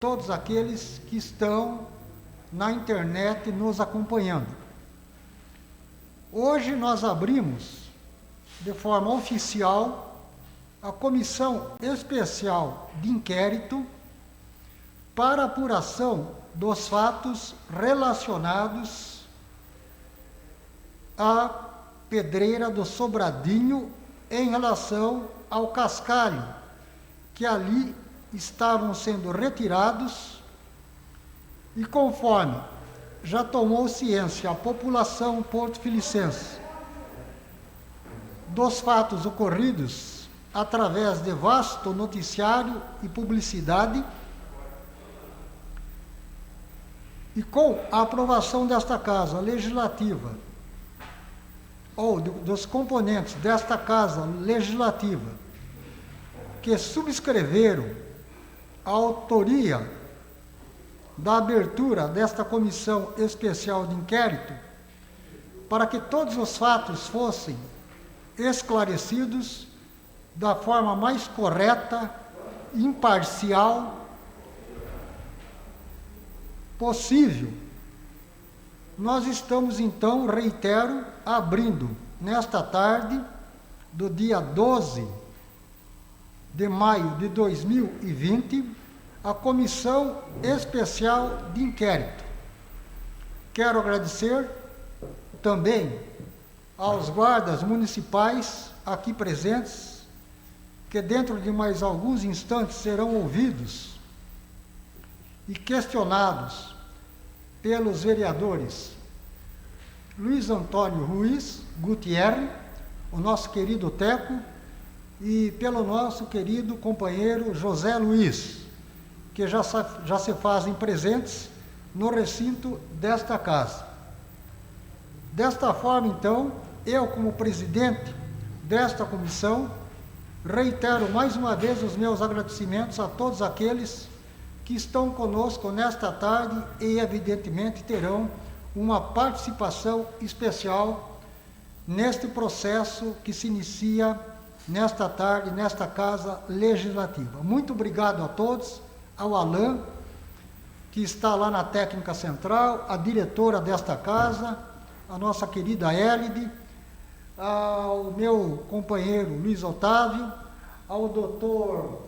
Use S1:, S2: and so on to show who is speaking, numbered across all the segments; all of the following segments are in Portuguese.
S1: todos aqueles que estão na internet nos acompanhando. Hoje nós abrimos, de forma oficial, a Comissão Especial de Inquérito para apuração dos fatos relacionados à pedreira do Sobradinho em relação ao cascalho, que ali estavam sendo retirados e, conforme já tomou ciência a população porto-filicense dos fatos ocorridos através de vasto noticiário e publicidade, e com a aprovação desta Casa Legislativa, ou dos componentes desta Casa Legislativa, que subscreveram a autoria da abertura desta Comissão Especial de Inquérito, para que todos os fatos fossem esclarecidos da forma mais correta, imparcial possível. Nós estamos, então, reitero, abrindo nesta tarde do dia 12 de maio de 2020, a Comissão Especial de Inquérito. Quero agradecer também aos guardas municipais aqui presentes, que dentro de mais alguns instantes serão ouvidos e questionados pelos vereadores Luiz Antônio Ruiz Gutierrez, o nosso querido Teco, e pelo nosso querido companheiro José Luiz, que já se fazem presentes no recinto desta casa. Desta forma, então, eu, como presidente desta comissão, reitero mais uma vez os meus agradecimentos a todos aqueles que estão conosco nesta tarde e, evidentemente, terão uma participação especial neste processo que se inicia nesta tarde, nesta Casa Legislativa. Muito obrigado a todos, ao Alain, que está lá na técnica central, a diretora desta casa, a nossa querida Élide, ao meu companheiro Luiz Otávio, ao doutor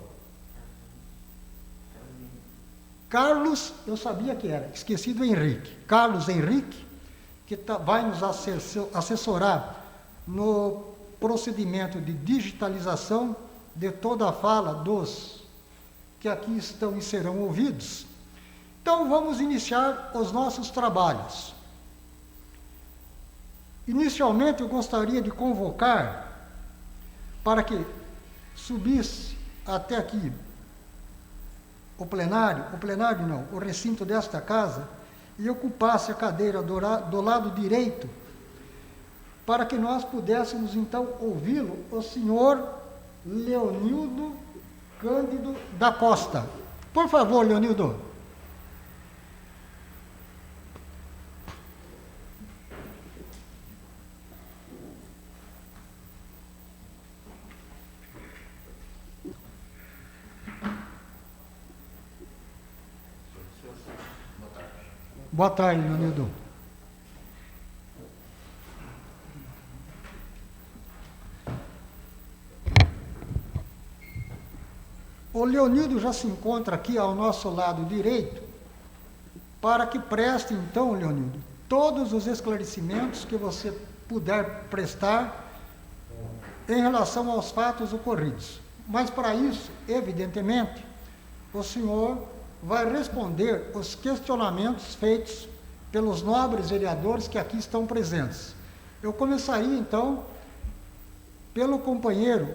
S1: Carlos, eu sabia que era, esqueci do Henrique, Carlos Henrique, que vai nos assessorar no procedimento de digitalização de toda a fala dos que aqui estão e serão ouvidos. Então, vamos iniciar os nossos trabalhos. Inicialmente, eu gostaria de convocar para que subisse até aqui o recinto desta casa, e ocupasse a cadeira do lado direito, para que nós pudéssemos, então, ouvi-lo, o senhor Leonildo Cândido da Costa. Por favor, Leonildo. Boa tarde, Leonildo. O Leonildo já se encontra aqui ao nosso lado direito, para que preste, então, Leonildo, todos os esclarecimentos que você puder prestar em relação aos fatos ocorridos. Mas, para isso, evidentemente, o senhor vai responder os questionamentos feitos pelos nobres vereadores que aqui estão presentes. Eu começaria, então, pelo companheiro,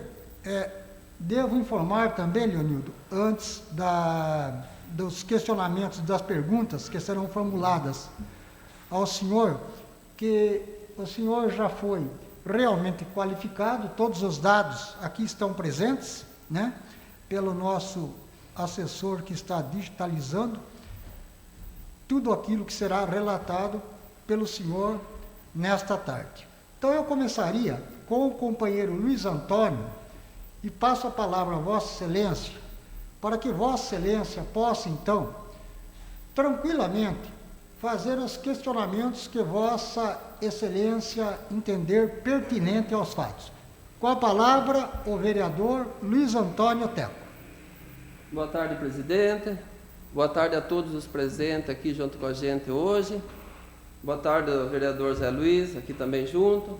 S1: devo informar também, Leonildo, antes dos questionamentos, das perguntas que serão formuladas ao senhor, que o senhor já foi realmente qualificado, todos os dados aqui estão presentes, né, pelo nosso assessor que está digitalizando tudo aquilo que será relatado pelo senhor nesta tarde. Então, eu começaria com o companheiro Luiz Antônio e passo a palavra a Vossa Excelência para que Vossa Excelência possa, então, tranquilamente, fazer os questionamentos que Vossa Excelência entender pertinente aos fatos. Com a palavra, o vereador Luiz Antônio Teco.
S2: Boa tarde, presidente. Boa tarde a todos os presentes aqui junto com a gente hoje. Boa tarde ao vereador Zé Luiz, aqui também junto.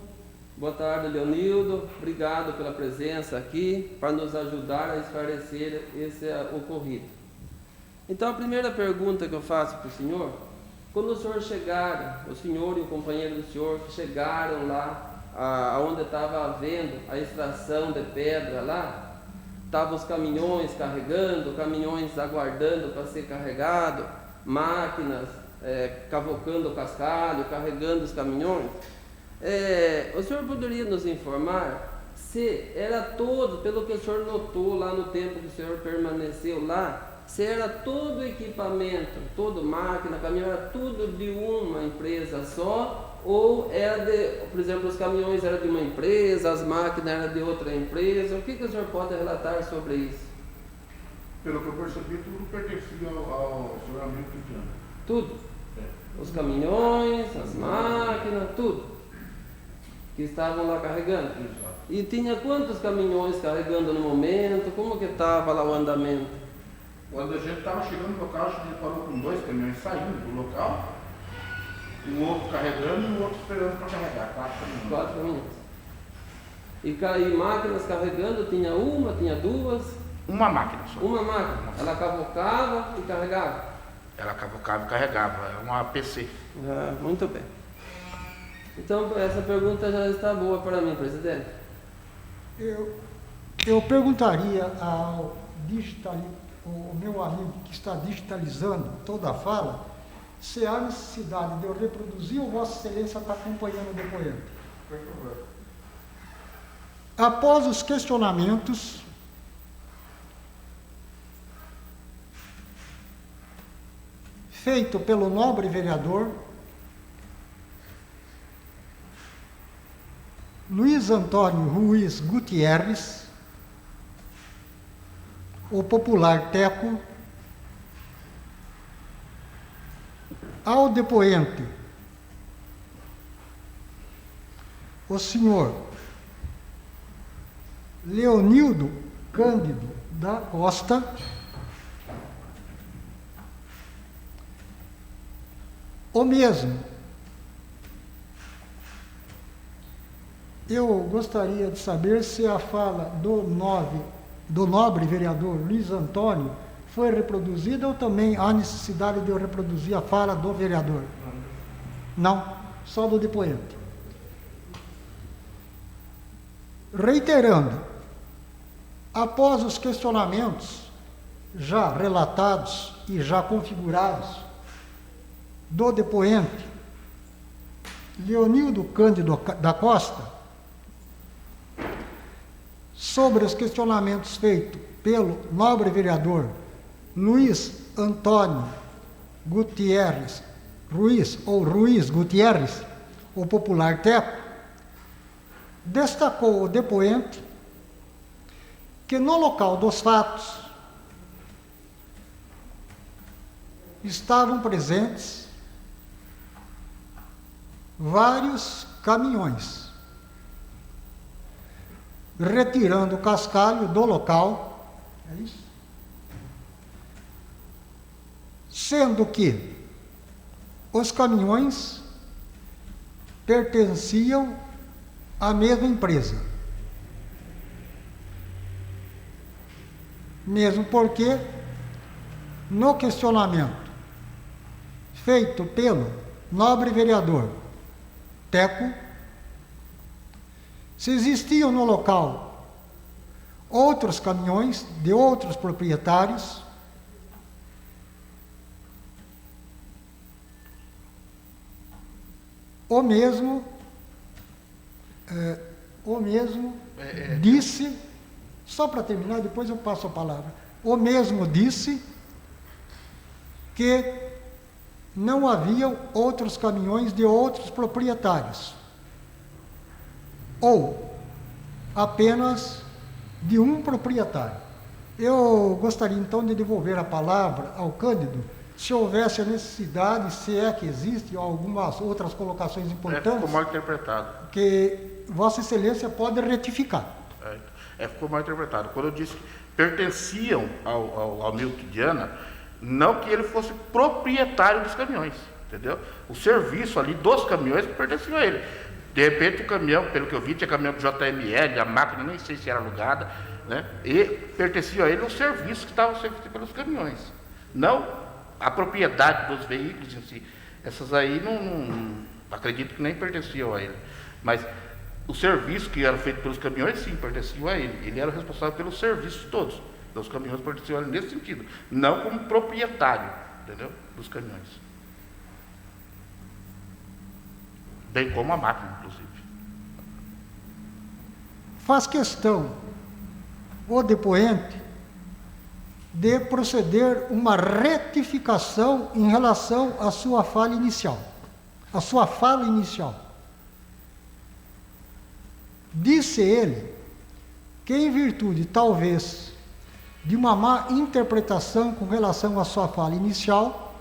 S2: Boa tarde, Leonildo. Obrigado pela presença aqui para nos ajudar a esclarecer esse ocorrido. Então, a primeira pergunta que eu faço para o senhor: quando o senhor chegar, o senhor e o companheiro do senhor que chegaram lá, onde estava havendo a extração de pedra lá, estavam os caminhões carregando, caminhões aguardando para ser carregado, máquinas cavocando o cascalho, carregando os caminhões. O senhor poderia nos informar se era todo, pelo que o senhor notou lá no tempo que o senhor permaneceu lá, se era todo equipamento, toda máquina, caminhão, era tudo de uma empresa só, ou era de, por exemplo, os caminhões eram de uma empresa, as máquinas eram de outra empresa? O que o senhor pode relatar sobre isso?
S3: Pelo que eu percebi, tudo pertencia ao senhoramento indiano.
S2: Tudo? Os caminhões, as máquinas, tudo que estavam lá carregando.
S3: Exato.
S2: E tinha quantos caminhões carregando no momento? Como que estava lá o andamento?
S3: Quando a gente estava chegando no local, a gente parou com 2 caminhões saindo do local, e o outro carregando e o outro esperando para carregar. 4 caminhões.
S2: E máquinas carregando, tinha uma, tinha duas?
S3: Uma máquina só.
S2: Uma máquina. Ela cavocava e carregava?
S3: Ela cavocava e carregava, é uma PC.
S2: Muito bem. Então, essa pergunta já está boa para mim, presidente.
S1: Eu perguntaria ao o meu amigo que está digitalizando toda a fala, se há necessidade de eu reproduzir ou Vossa Excelência está acompanhando o depoente.
S3: Por favor.
S1: Após os questionamentos, feito pelo nobre vereador Luiz Antônio Ruiz Gutierrez, o popular Teco, ao depoente, o senhor Leonildo Cândido da Costa, o mesmo. Eu gostaria de saber se a fala do nobre vereador Luiz Antônio foi reproduzida ou também há necessidade de eu reproduzir a fala do vereador? Não, só do depoente. Reiterando, após os questionamentos já relatados e já configurados do depoente Leonildo Cândido da Costa, sobre os questionamentos feitos pelo nobre vereador Luiz Antônio Gutierrez Ruiz, ou Ruiz Gutierrez, o popular Teco, destacou o depoente que no local dos fatos estavam presentes vários caminhões, retirando o cascalho do local, é isso? Sendo que os caminhões pertenciam à mesma empresa. Mesmo porque, no questionamento feito pelo nobre vereador Teco, se existiam no local outros caminhões de outros proprietários, o mesmo disse, só para terminar, depois eu passo a palavra, o mesmo disse que não haviam outros caminhões de outros proprietários, ou apenas de um proprietário. Eu gostaria então de devolver a palavra ao Cândido, se houvesse a necessidade, se é que existe, algumas outras colocações importantes.
S3: Ficou mal interpretado.
S1: Que Vossa Excelência pode retificar.
S3: Ficou mal interpretado. Quando eu disse que pertenciam ao Milton Diana, não que ele fosse proprietário dos caminhões, entendeu? O serviço ali dos caminhões pertencia a ele. De repente o caminhão, pelo que eu vi, tinha caminhão do JML, a máquina nem sei se era alugada, né? E pertencia a ele o serviço que estava sendo feito pelos caminhões. Não a propriedade dos veículos em si. Essas aí não acredito que nem pertenciam a ele. Mas o serviço que era feito pelos caminhões, sim, pertencia a ele. Ele era o responsável pelos serviços todos. Então, os caminhões pertenciam a ele nesse sentido. Não como proprietário, entendeu? Dos caminhões. Bem como a máquina, inclusive.
S1: Faz questão o depoente de proceder uma retificação em relação à sua fala inicial. A sua fala inicial. Disse ele que, em virtude, talvez, de uma má interpretação com relação à sua fala inicial,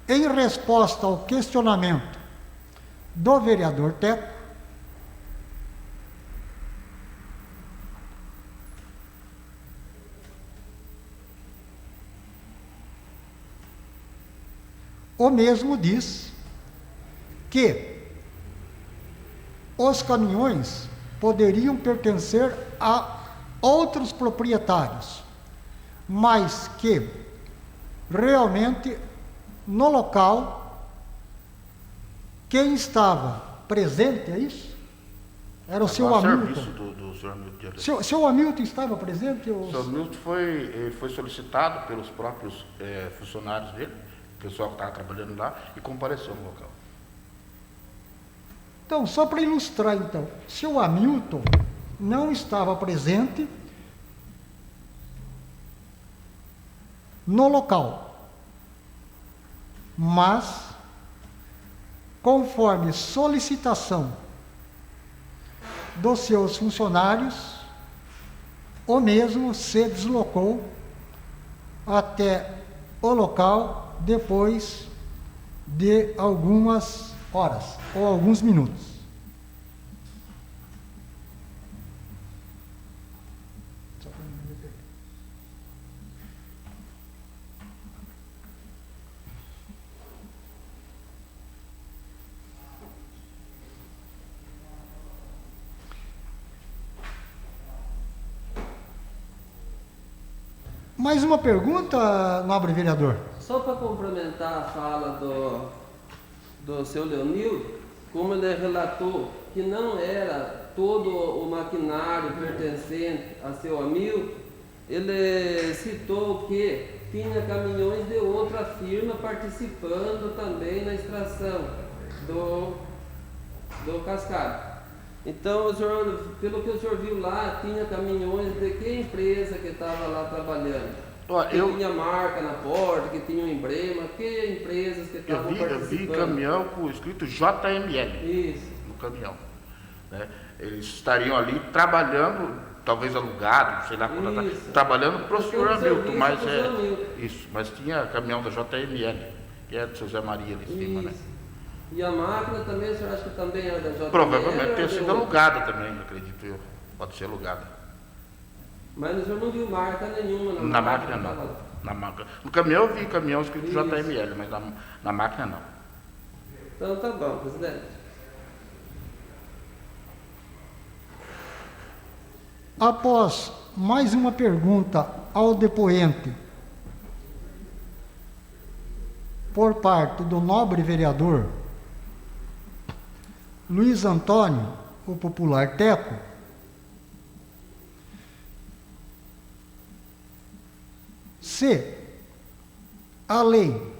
S1: em resposta ao questionamento do vereador Teco, o mesmo diz que os caminhões poderiam pertencer a outros proprietários, mas que realmente no local quem estava presente, é isso? Era o seu Hamilton.
S3: Serviço do senhor Hamilton.
S1: Seu Hamilton estava presente?
S3: O senhor Hamilton foi solicitado pelos próprios funcionários dele, o pessoal que estava trabalhando lá, e compareceu no local.
S1: Então, só para ilustrar, então, seu Hamilton não estava presente no local, mas, conforme solicitação dos seus funcionários, o mesmo se deslocou até o local depois de algumas horas ou alguns minutos. Mais uma pergunta, nobre vereador?
S2: Só para complementar a fala do seu Leonildo, como ele relatou que não era todo o maquinário pertencente a seu Hamilton, ele citou que tinha caminhões de outra firma participando também na extração do cascalho. Então, o senhor, pelo que o senhor viu lá, tinha caminhões de que empresa que estava lá trabalhando? Que tinha marca na porta, que tinha um emblema, que empresas que estavam participando?
S3: Eu vi caminhão com escrito JML.
S2: Isso.
S3: No caminhão. Né? Eles estariam ali trabalhando, talvez alugado, sei lá, trabalhando para o senhor Hamilton, mas tinha caminhão da JML, que é do seu Zé Maria ali em cima, né?
S2: E a máquina também, o senhor acha que também era da JML?
S3: Provavelmente tenha sido alugada também, acredito eu. Pode ser alugada.
S2: Mas o senhor não viu marca nenhuma
S3: na máquina? Não. Na máquina. No caminhão eu vi caminhão escrito JML, mas na máquina não.
S2: Então tá bom, presidente.
S1: Após mais uma pergunta ao depoente por parte do nobre vereador Luiz Antônio, o popular Teco, se a lei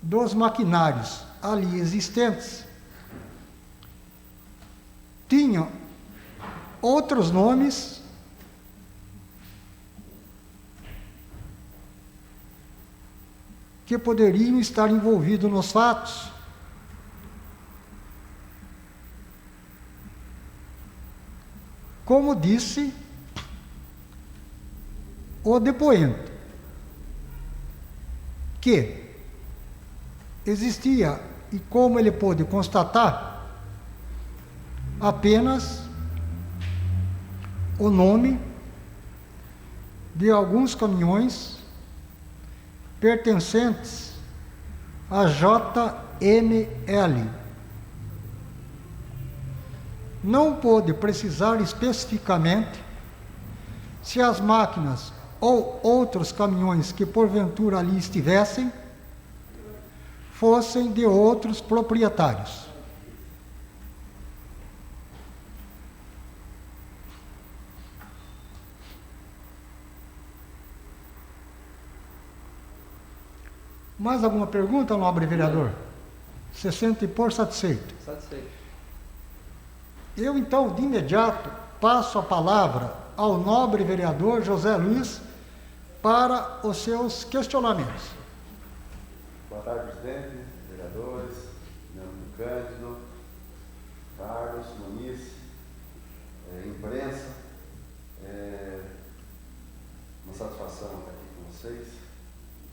S1: dos maquinários ali existentes tinha outros nomes que poderiam estar envolvidos nos fatos, como disse o depoente, que existia, e como ele pôde constatar, apenas o nome de alguns caminhões pertencentes a JML. Não pôde precisar especificamente se as máquinas ou outros caminhões que porventura ali estivessem fossem de outros proprietários. Mais alguma pergunta, nobre vereador? Você sente por satisfeito?
S2: Satisfeito.
S1: Eu, então, de imediato, passo a palavra ao nobre vereador José Luiz para os seus questionamentos.
S4: Boa tarde, presidente, vereadores, Leandro Cândido, Carlos, Muniz, imprensa. Uma satisfação estar aqui com vocês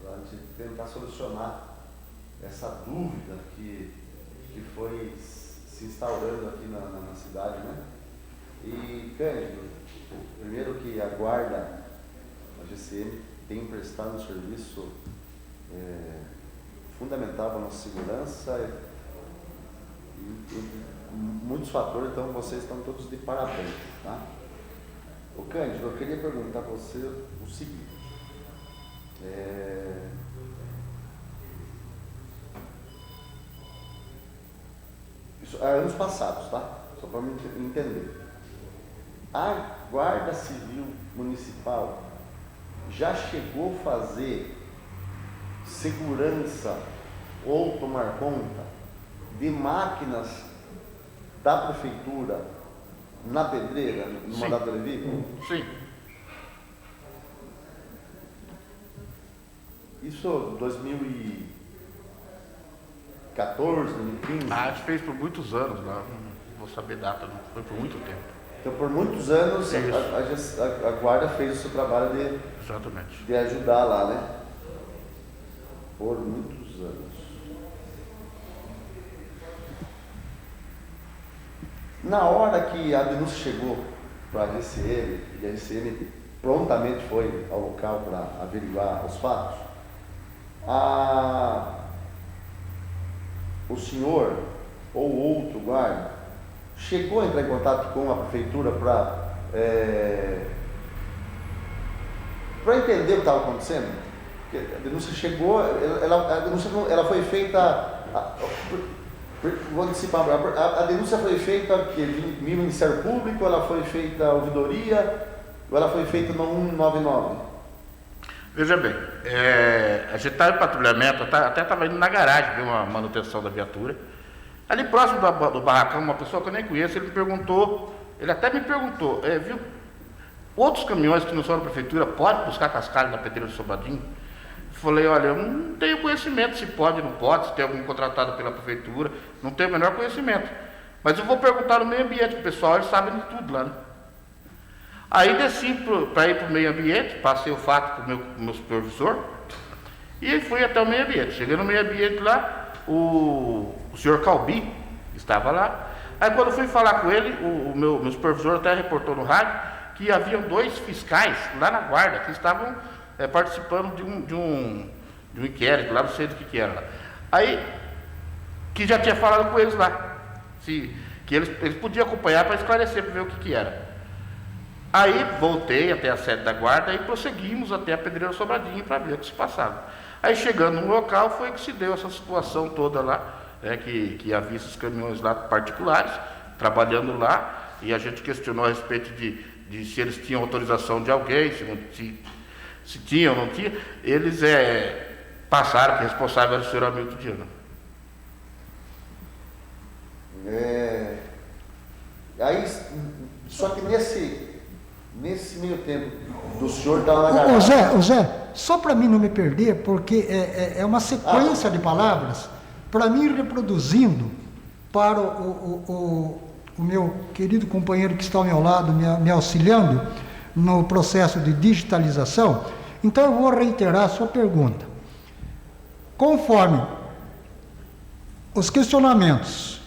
S4: para a gente tentar solucionar essa dúvida que foi se instaurando aqui na cidade, né? E, Cândido, primeiro que a guarda, a GCM, tem prestado um serviço fundamental para a nossa segurança e muitos fatores, então vocês estão todos de parabéns, tá? Ô Cândido, eu queria perguntar para você o seguinte, isso há anos passados, tá? Só para me entender. A Guarda Civil Municipal já chegou a fazer segurança ou tomar conta de máquinas da prefeitura na pedreira, no mandato do Levi?
S3: Sim.
S4: Isso 2014, 2015?
S3: A gente fez por muitos anos lá, não vou saber data, não foi por muito tempo.
S4: Então, por muitos anos, a Guarda fez o seu trabalho
S3: Exatamente.
S4: de ajudar lá, né? Por muitos anos. Na hora que a denúncia chegou para a GCM, e a GCM prontamente foi ao local para averiguar os fatos, o senhor ou outro guarda chegou a entrar em contato com a prefeitura para entender o que estava acontecendo? Porque a denúncia chegou, a denúncia foi feita, vou antecipar, a denúncia foi feita via Ministério Público, ela foi feita a ouvidoria, ou ela foi feita no 199?
S3: Veja bem, a gente estava em patrulhamento, até estava indo na garagem ver uma manutenção da viatura. Ali próximo do barracão, uma pessoa que eu nem conheço, ele até me perguntou, viu, outros caminhões que não são da prefeitura podem buscar cascalho na pedreira do Sobradinho? Falei, olha, eu não tenho conhecimento se pode ou não pode, se tem algum contratado pela prefeitura, não tenho o menor conhecimento. Mas eu vou perguntar no meio ambiente, o pessoal, eles sabem de tudo lá, né? Aí desci para ir para o meio ambiente, passei o fato para o meu supervisor e fui até o meio ambiente. Cheguei no meio ambiente lá, o senhor Calbi estava lá. Aí quando eu fui falar com ele, o meu supervisor até reportou no rádio que haviam 2 fiscais lá na guarda que estavam participando de um inquérito lá, não sei do que era lá. Aí, que já tinha falado com eles lá, que eles podiam acompanhar para esclarecer, para ver o que era. Aí voltei até a sede da guarda e prosseguimos até a pedreira Sobradinho para ver o que se passava. Aí chegando no local foi que se deu essa situação toda lá, que havia esses caminhões lá particulares, trabalhando lá, e a gente questionou a respeito de se eles tinham autorização de alguém, se tinha ou não tinha. Eles passaram que o responsável era o senhor Hamilton Diana.
S4: Aí, só que nesse meio tempo do senhor estava na garagem.
S1: Ô Zé, só para mim não me perder, porque é uma sequência de palavras, para mim reproduzindo para o o meu querido companheiro que está ao meu lado me auxiliando no processo de digitalização, então eu vou reiterar a sua pergunta. Conforme os questionamentos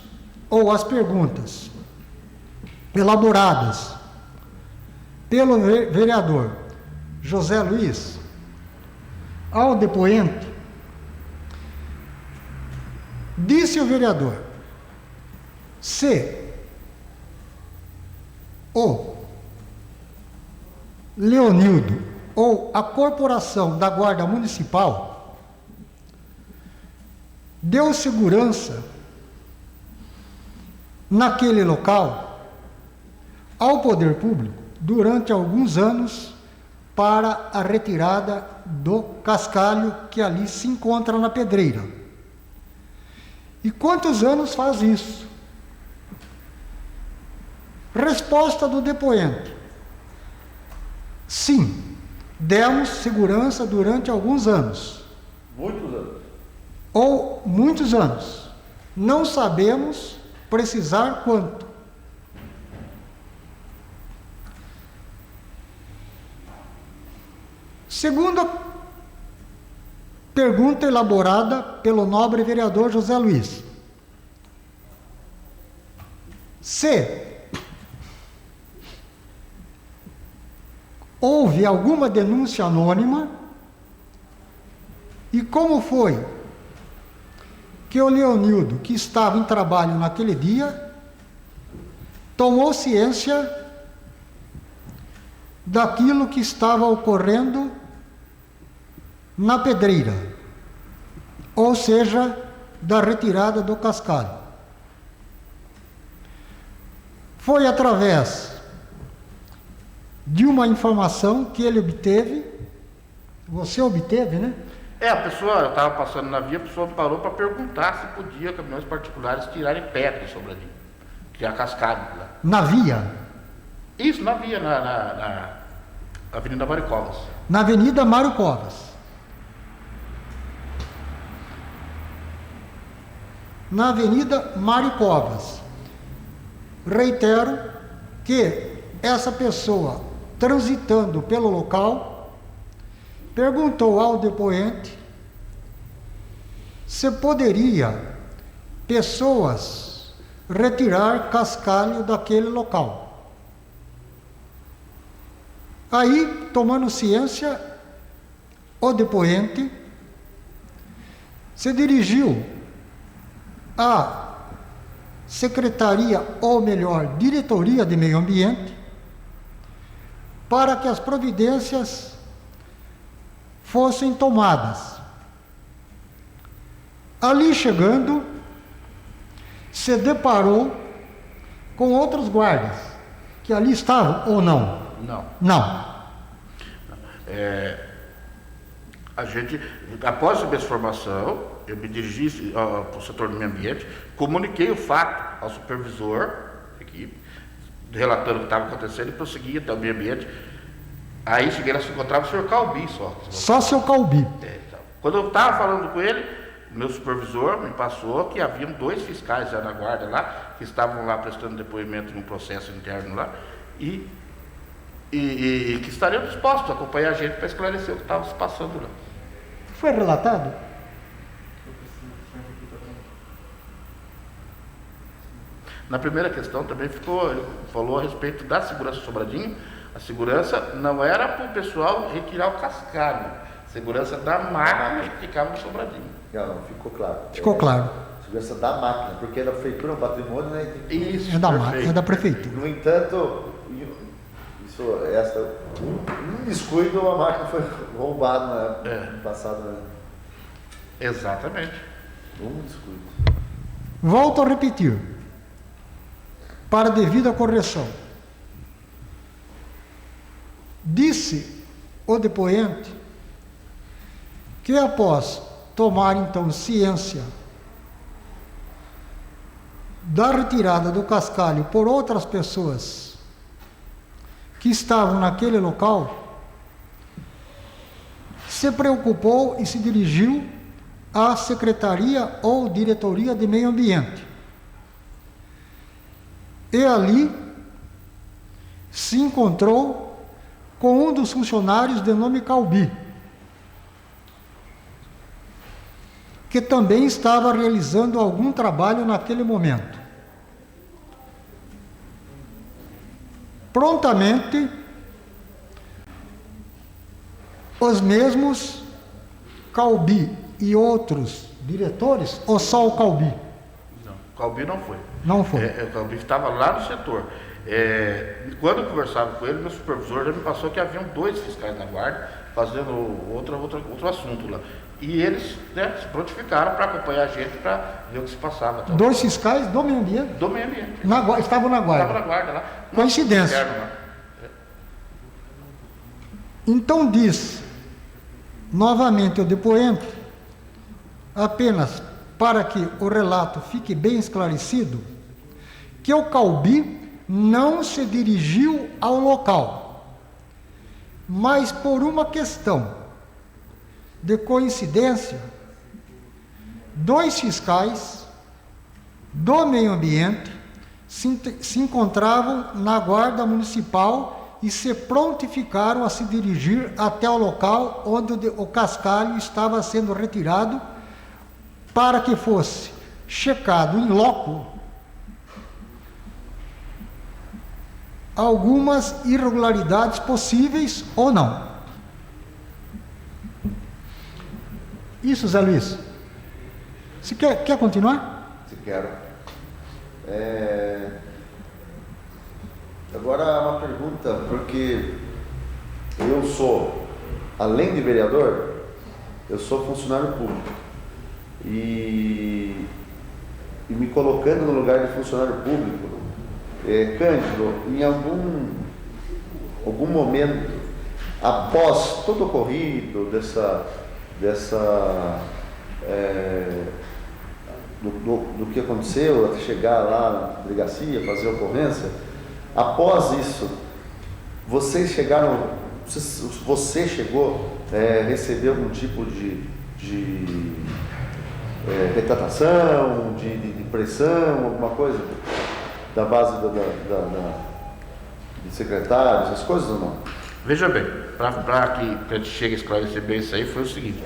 S1: ou as perguntas elaboradas pelo vereador José Luiz ao depoente, disse o vereador: se o Leonildo ou a corporação da Guarda Municipal deu segurança naquele local ao poder público durante alguns anos para a retirada do cascalho que ali se encontra na pedreira. E quantos anos faz isso? Resposta do depoente: sim, demos segurança durante alguns anos.
S4: Muitos anos.
S1: Ou muitos anos. Não sabemos precisar quanto. Segunda pergunta elaborada pelo nobre vereador José Luiz: se houve alguma denúncia anônima e como foi que o Leonildo, que estava em trabalho naquele dia, tomou ciência daquilo que estava ocorrendo na pedreira, ou seja, da retirada do cascalho. Foi através de uma informação que ele obteve, você obteve, né?
S3: A pessoa, eu estava passando na via, a pessoa me parou para perguntar se podia caminhões particulares tirarem pedra sobre ali, tirar cascalho lá.
S1: Na via?
S3: Isso, na via, na Avenida Mário Covas.
S1: Na Avenida Mário Covas. Na Avenida Mário Covas. Reitero que essa pessoa, transitando pelo local, perguntou ao depoente se poderia pessoas retirar cascalho daquele local. Aí, tomando ciência, o depoente se dirigiu à Secretaria, ou melhor, Diretoria de Meio Ambiente, para que as providências fossem tomadas. Ali chegando, se deparou com outros guardas, que ali estavam ou não?
S3: Não.
S1: Não.
S3: A gente, após receber essa informação, eu me dirigi para o setor do meio ambiente, comuniquei o fato ao supervisor da equipe, relatando o que estava acontecendo e prossegui até o meio ambiente. Aí cheguei lá, se encontrava o senhor Calbi só.
S1: Só seu Calbi.
S3: Então. Quando eu estava falando com ele, meu supervisor me passou que haviam 2 fiscais já na guarda lá, que estavam lá prestando depoimento num processo interno lá, e que estariam dispostos a acompanhar a gente para esclarecer o que estava se passando lá.
S1: Foi relatado?
S3: Na primeira questão também falou a respeito da segurança Sobradinho. A segurança não era para o pessoal retirar o cascalho, segurança da máquina que ficava no Sobradinho.
S4: Não, ficou claro.
S1: Ficou claro.
S4: Segurança da máquina, porque a prefeitura é um patrimônio, né?
S3: Isso,
S1: É da prefeitura.
S4: No entanto, um descuido, a máquina foi roubada no passado, né?
S3: Exatamente.
S4: Um descuido.
S1: Volto a repetir, para devida correção. Disse o depoente que após tomar então ciência da retirada do cascalho por outras pessoas que estavam naquele local, se preocupou e se dirigiu à Secretaria ou Diretoria de Meio Ambiente, e ali se encontrou com um dos funcionários de nome Calbi, que também estava realizando algum trabalho naquele momento. Prontamente, os mesmos Calbi e outros diretores, ou só o Calbi?
S3: Não, o Calbi não foi.
S1: Não foi.
S3: O Calbi estava lá no setor. Quando eu conversava com ele, meu supervisor já me passou que haviam 2 fiscais na guarda fazendo outro assunto lá. E eles, né, se prontificaram para acompanhar a gente para ver o que se passava. Então,
S1: 2 fiscais do meio ambiente
S3: do meio ambiente.
S1: estavam na guarda.
S3: Estava na guarda lá.
S1: Coincidência.
S3: Interno lá.
S1: Então diz, novamente o depoente, apenas para que o relato fique bem esclarecido, que o Calbi não se dirigiu ao local, mas por uma questão de coincidência, 2 fiscais do meio ambiente se encontravam na guarda municipal e se prontificaram a se dirigir até o local onde o cascalho estava sendo retirado para que fosse checado em loco algumas irregularidades possíveis ou não. Isso, Zé Luiz. Você quer continuar?
S4: Se quero. Agora uma pergunta, porque eu sou, além de vereador, eu sou funcionário público. E me colocando no lugar de funcionário público, Cândido, em algum momento, após todo o ocorrido do que aconteceu, até chegar lá na delegacia, fazer a ocorrência, após isso, você chegou a receber algum tipo de retratação, de pressão, alguma coisa da base de secretários, essas coisas ou não?
S3: Veja bem, para que a gente chegue a esclarecer bem isso aí, foi o seguinte: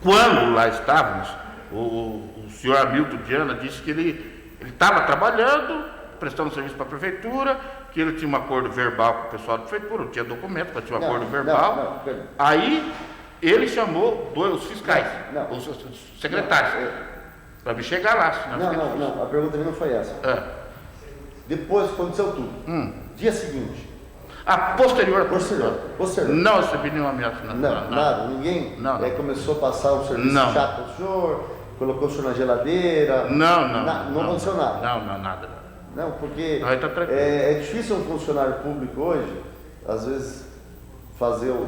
S3: quando lá estávamos, o senhor Hamilton Diana disse que ele estava trabalhando, prestando serviço para a prefeitura, que ele tinha um acordo verbal com o pessoal da prefeitura, não tinha documento, mas tinha um acordo verbal.
S4: Não.
S3: Aí ele chamou os fiscais,
S4: Não.
S3: os secretários, para me chegar lá.
S4: Não, a pergunta não foi essa. Depois aconteceu tudo. Dia seguinte.
S3: Posterior.
S4: Não
S3: recebi nenhuma ameaça.
S4: Nada. Ninguém começou a passar o serviço chato ao senhor, colocou o senhor na geladeira. Não aconteceu nada.
S3: Não, nada.
S4: Não, porque
S3: Tá
S4: é difícil um funcionário público hoje, às vezes,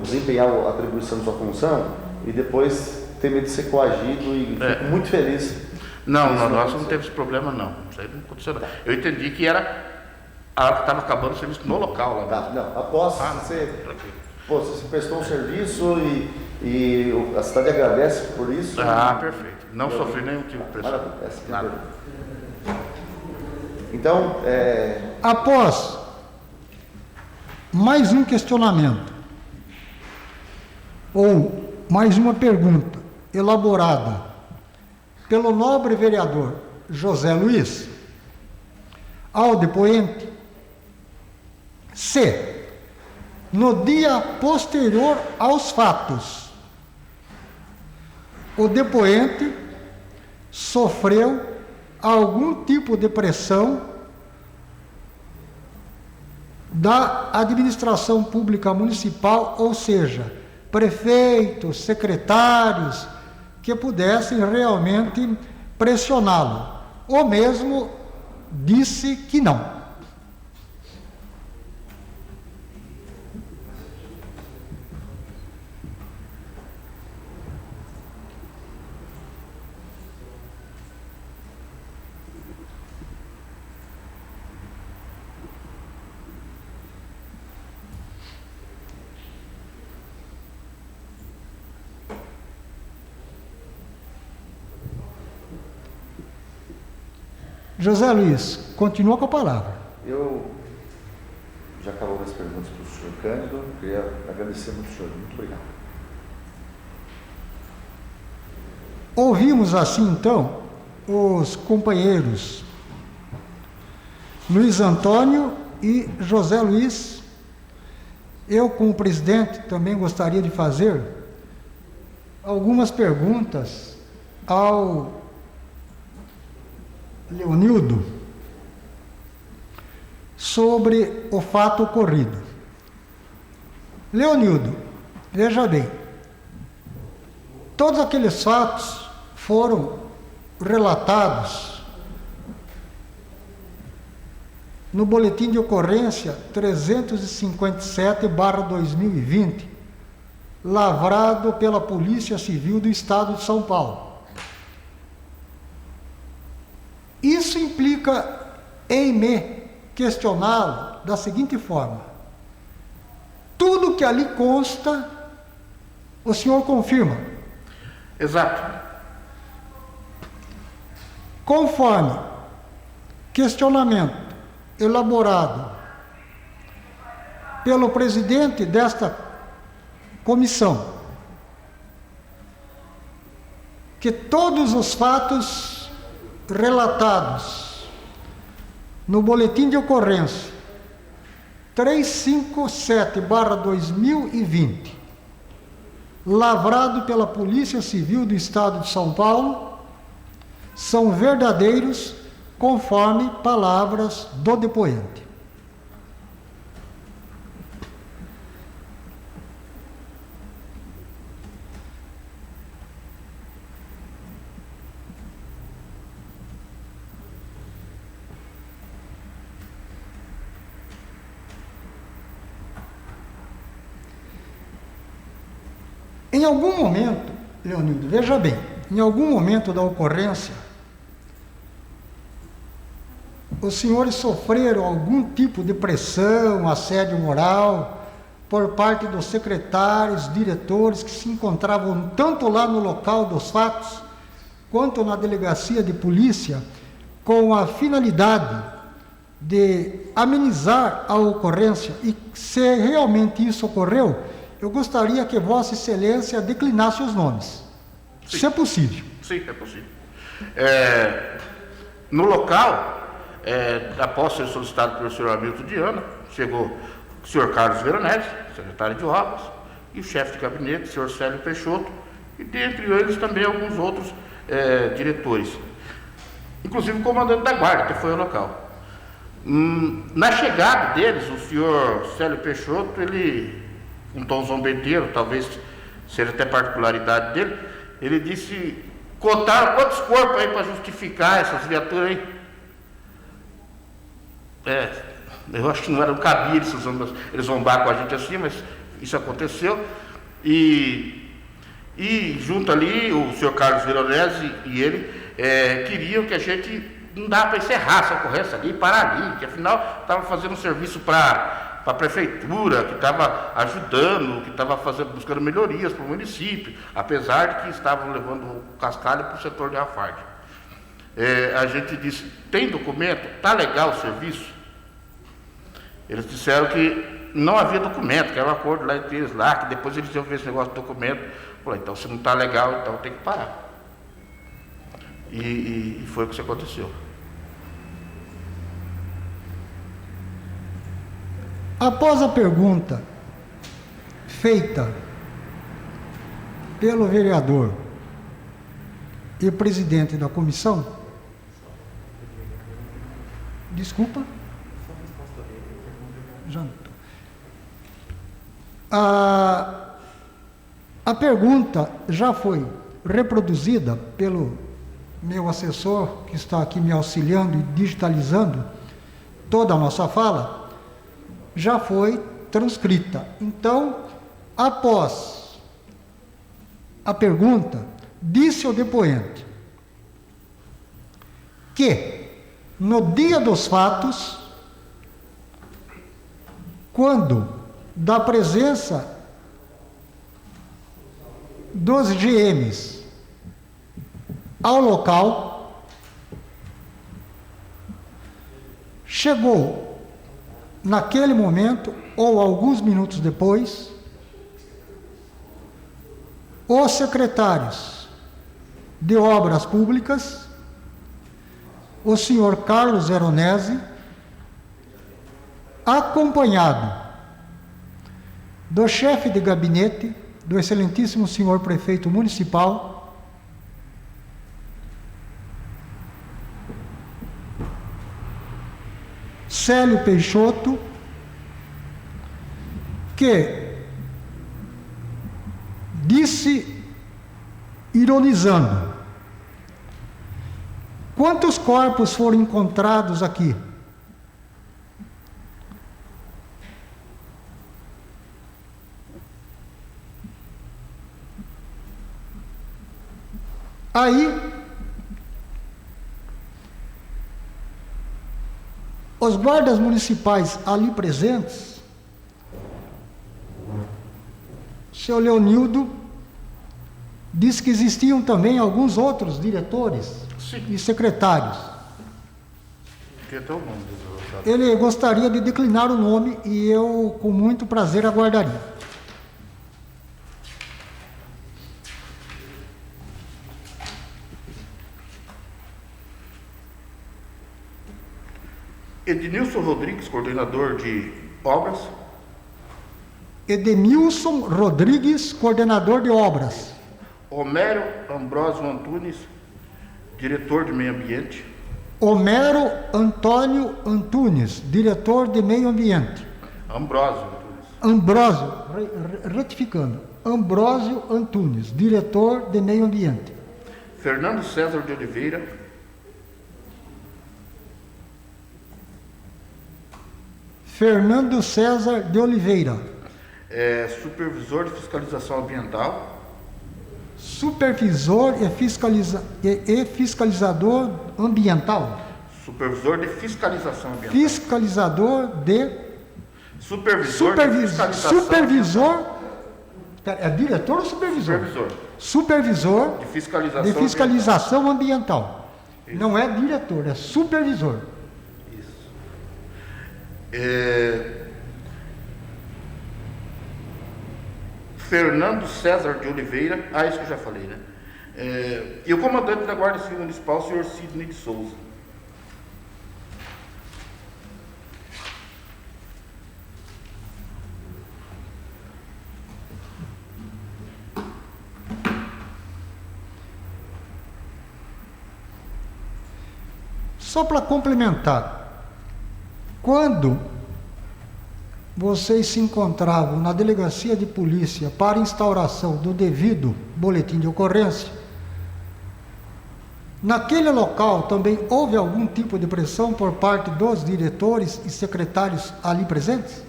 S4: desempenhar a atribuição de sua função e depois ter medo de ser coagido, e fico muito feliz.
S3: Nós não teve esse problema, não. Isso aí não aconteceu, não. Eu entendi que era a hora que estava acabando o serviço no local lá.
S4: Após você prestou um serviço e a cidade agradece por isso.
S3: Perfeito. Não sofri nenhum tipo de pressão. Nada.
S4: Então,
S1: após mais um questionamento, ou mais uma pergunta elaborada pelo nobre vereador José Luiz ao depoente, se no dia posterior aos fatos o depoente sofreu algum tipo de pressão da administração pública municipal, ou seja, prefeitos, secretários, que pudessem realmente pressioná-lo, ou mesmo disse que não. José Luiz, continua com a palavra.
S4: Eu já acabou as perguntas para o senhor Cândido, queria agradecer muito ao senhor. Muito obrigado.
S1: Ouvimos assim, então, os companheiros Luiz Antônio e José Luiz. Eu, como presidente, também gostaria de fazer algumas perguntas ao Leonildo sobre o fato ocorrido. Leonildo, veja bem, todos aqueles fatos foram relatados no boletim de ocorrência 357/2020, lavrado pela Polícia Civil do Estado de São Paulo. Isso implica em me questioná-lo da seguinte forma: tudo que ali consta, o senhor confirma?
S3: Exato.
S1: Conforme questionamento elaborado pelo presidente desta comissão, que todos os fatos relatados no boletim de ocorrência 357/2020, lavrado pela Polícia Civil do Estado de São Paulo, são verdadeiros, conforme palavras do depoente. Em algum momento, Leonildo, veja bem, em algum momento da ocorrência, os senhores sofreram algum tipo de pressão, assédio moral, por parte dos secretários, diretores que se encontravam tanto lá no local dos fatos, quanto na delegacia de polícia, com a finalidade de amenizar a ocorrência? E se realmente isso ocorreu, eu gostaria que Vossa Excelência declinasse os nomes,
S3: Sim.
S1: se é possível.
S3: Sim, é possível. No local, após ser solicitado pelo senhor Hamilton Diana, chegou o senhor Carlos Veronese, secretário de obras, e o chefe de gabinete, o senhor Célio Peixoto, e dentre eles também alguns outros diretores, inclusive o comandante da guarda, que foi ao local. Na chegada deles, o senhor Célio Peixoto, ele, um tom zombeteiro, talvez seja até particularidade dele, ele disse: contaram quantos corpos aí para justificar essas viaturas aí? Eu acho que não cabia eles zombar com a gente assim, mas isso aconteceu. E junto ali, o senhor Carlos Veronese e ele queriam que a gente não dá para encerrar essa ocorrência ali, parar ali, que afinal estava fazendo um serviço para a prefeitura, que estava ajudando, que estava buscando melhorias para o município, apesar de que estavam levando o cascalho para o setor de Rafarde. A gente disse: tem documento? Está legal o serviço? Eles disseram que não havia documento, que era um acordo lá entre eles lá, que depois eles iam ver esse negócio de documento. Eu falei: então se não está legal, então tem que parar. E foi o que aconteceu.
S1: Após a pergunta feita pelo vereador e presidente da comissão, desculpa, já não tô. A pergunta já foi reproduzida pelo meu assessor, que está aqui me auxiliando e digitalizando toda a nossa fala, já foi transcrita. Então, após a pergunta, disse o depoente que no dia dos fatos, quando da presença dos GMs ao local, Chegou, naquele momento, ou alguns minutos depois, os secretários de Obras Públicas, o senhor Carlos Veronese, acompanhado do chefe de gabinete, do excelentíssimo senhor prefeito municipal, Célio Peixoto, que disse, ironizando: quantos corpos foram encontrados aqui? Aí, os guardas municipais ali presentes, seu Leonildo disse que existiam também alguns outros diretores e secretários.
S3: Tem até o nome desse.
S1: Ele gostaria de declinar o nome e eu, com muito prazer, aguardaria.
S3: Ednilson Rodrigues, coordenador de obras.
S1: Edemilson Rodrigues, coordenador de obras.
S3: Homero Ambrósio Antunes, diretor de meio ambiente.
S1: Homero Antônio Antunes, diretor de meio ambiente.
S3: Ambrósio Antunes.
S1: Ambrósio, retificando, Ambrósio Antunes, diretor de meio ambiente.
S3: Fernando César de Oliveira.
S1: Fernando César de Oliveira.
S3: Supervisor de fiscalização ambiental.
S1: Supervisor e fiscalizador ambiental.
S3: Supervisor de fiscalização ambiental.
S1: Fiscalizador de... Supervisor... É diretor ou supervisor?
S3: Supervisor.
S1: Supervisor
S3: de
S1: fiscalização ambiental. Isso. Não é diretor, é supervisor.
S3: Fernando César de Oliveira, isso que eu já falei, né? E o comandante da Guarda Civil Municipal, o senhor Sidney de Souza.
S1: Só para complementar, quando vocês se encontravam na delegacia de polícia para instauração do devido boletim de ocorrência, naquele local também houve algum tipo de pressão por parte dos diretores e secretários ali presentes?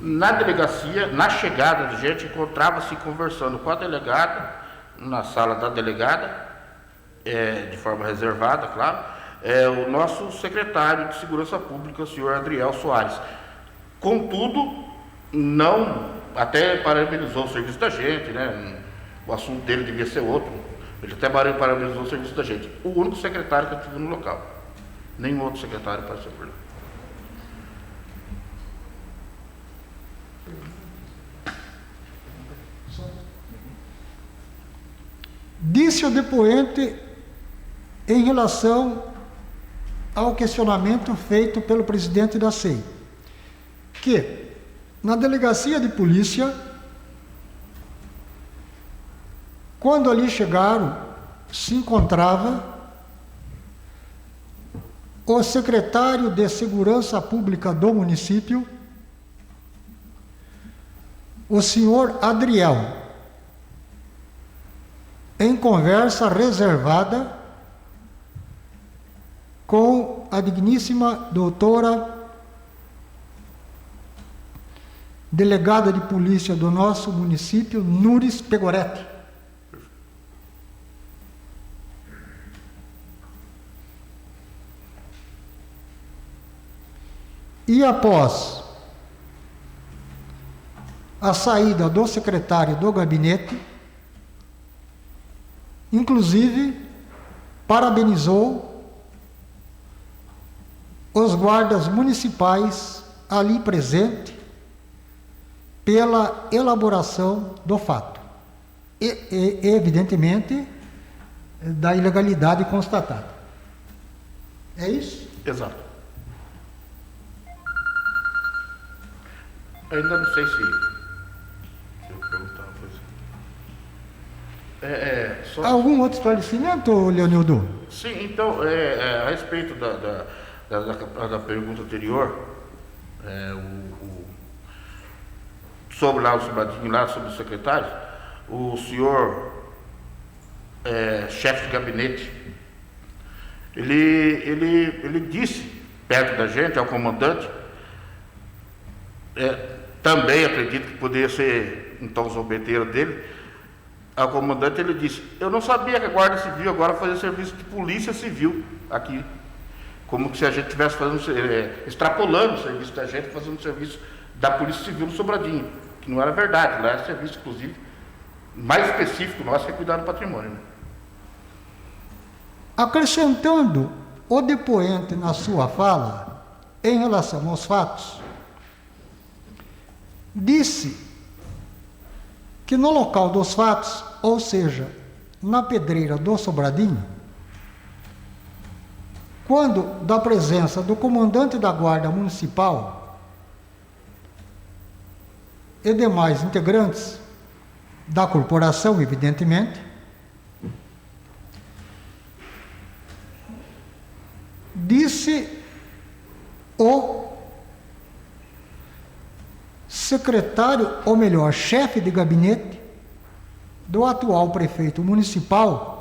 S3: Na delegacia, na chegada de gente, encontrava-se conversando com a delegada, na sala da delegada, de forma reservada, claro, o nosso secretário de Segurança Pública, o senhor Adriel Soares. Contudo, não, até parabenizou o serviço da gente, né? O assunto dele devia ser outro. Ele até parabenizou o serviço da gente. O único secretário que eu tive no local. Nenhum outro secretário apareceu por lá.
S1: Disse o depoente em relação ao questionamento feito pelo presidente da SEI, que na delegacia de polícia, quando ali chegaram, se encontrava o secretário de Segurança Pública do município, o senhor Adriel, em conversa reservada com a digníssima doutora delegada de polícia do nosso município, Nuris Pegoretti. E após a saída do secretário do gabinete, inclusive parabenizou os guardas municipais ali presentes pela elaboração do fato e evidentemente, da ilegalidade constatada. É isso?
S3: Exato. Eu ainda não sei se eu perguntar uma coisa. Só...
S1: Algum outro esclarecimento, Leonildo?
S3: Sim, então, a respeito da pergunta anterior, sobre lá o Sobradinho, lá sobre o secretário, o senhor chefe de gabinete, ele disse perto da gente, ao comandante, também acredito que poderia ser um tom zombeteiro dele, ao comandante ele disse: eu não sabia que a Guarda Civil agora fazia serviço de polícia civil aqui, como se a gente estivesse fazendo, extrapolando o serviço da gente, fazendo serviço da Polícia Civil no Sobradinho, que não era verdade, lá era serviço, inclusive, mais específico nosso, que é cuidar do patrimônio. Né?
S1: Acrescentando o depoente na sua fala, em relação aos fatos, disse que no local dos fatos, ou seja, na pedreira do Sobradinho, quando da presença do comandante da Guarda Municipal e demais integrantes da corporação, evidentemente, disse o secretário, ou melhor, chefe de gabinete do atual prefeito municipal,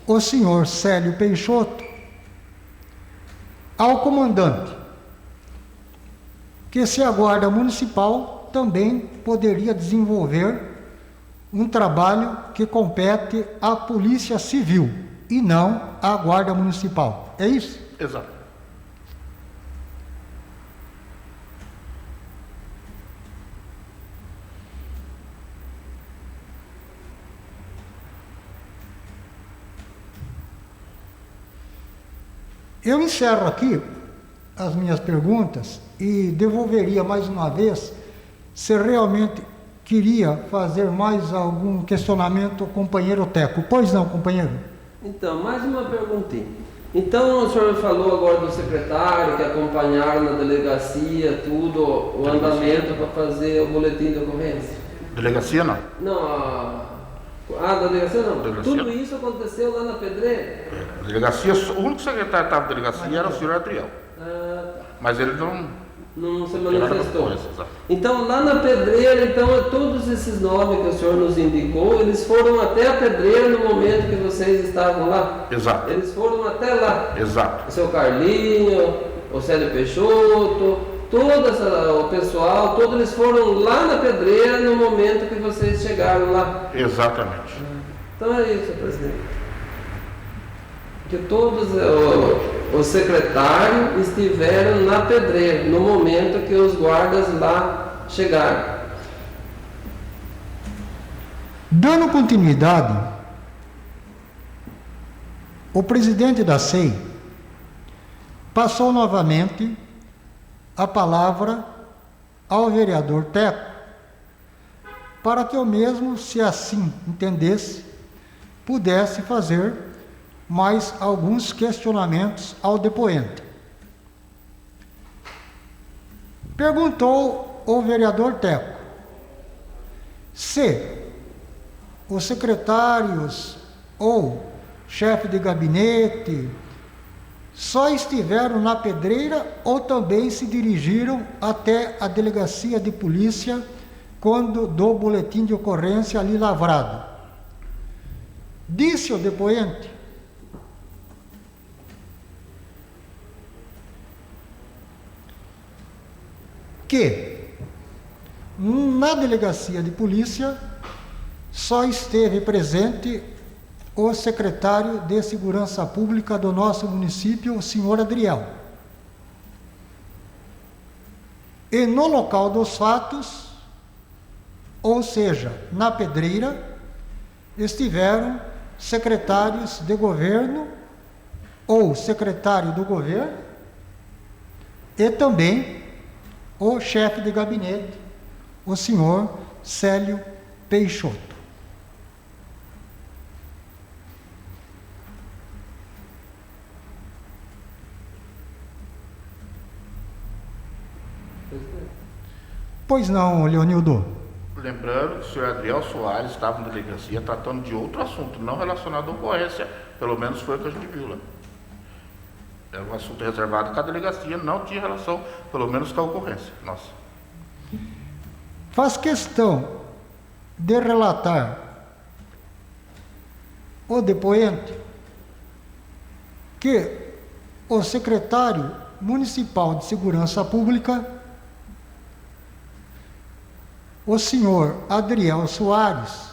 S1: o senhor Célio Peixoto, ao comandante, que se a Guarda Municipal também poderia desenvolver um trabalho que compete à Polícia Civil e não à Guarda Municipal. É isso?
S3: Exato.
S1: Eu encerro aqui as minhas perguntas e devolveria mais uma vez, se realmente queria fazer mais algum questionamento ao companheiro Teco. Pois não, companheiro?
S2: Então, mais uma perguntinha. Então, o senhor falou agora do secretário que acompanharam na delegacia tudo, o andamento para fazer o boletim de ocorrência?
S3: Delegacia não?
S2: Não, da delegacia não.
S3: Delegacia.
S2: Tudo isso aconteceu lá na pedreira?
S3: Delegacia, o único secretário que estava na delegacia era o senhor Adriel. Mas ele
S2: não se manifestou.
S3: Coisa,
S2: então, lá na pedreira, então, todos esses nomes que o senhor nos indicou, eles foram até a pedreira no momento que vocês estavam lá?
S3: Exato.
S2: Eles foram até lá?
S3: Exato.
S2: O seu Carlinho, o Célio Peixoto, o pessoal, todos eles foram lá na pedreira no momento que vocês chegaram lá?
S3: Exatamente.
S2: Então é isso, presidente. Que todos os secretários estiveram na pedreira no momento que os guardas lá chegaram.
S1: Dando continuidade, o presidente da SEI passou novamente a palavra ao vereador Teco, para que eu mesmo, se assim entendesse, pudesse fazer mais alguns questionamentos ao depoente. Perguntou o vereador Teco se os secretários ou chefe de gabinete só estiveram na pedreira ou também se dirigiram até a delegacia de polícia quando do boletim de ocorrência ali lavrado. Disse o depoente que na delegacia de polícia só esteve presente o secretário de Segurança Pública do nosso município, o senhor Adriel. E no local dos fatos, ou seja, na pedreira, estiveram secretários de governo ou secretário do governo, e também o chefe de gabinete, o senhor Célio Peixoto. Pois não, Leonildo?
S3: Lembrando que o senhor Adriel Soares estava na delegacia tratando de outro assunto, não relacionado à ocorrência, pelo menos foi o que a gente viu lá. Era um assunto reservado com a delegacia, não tinha relação, pelo menos com a ocorrência. Nossa.
S1: Faz questão de relatar o depoente que o secretário municipal de Segurança Pública, o senhor Adriel Soares,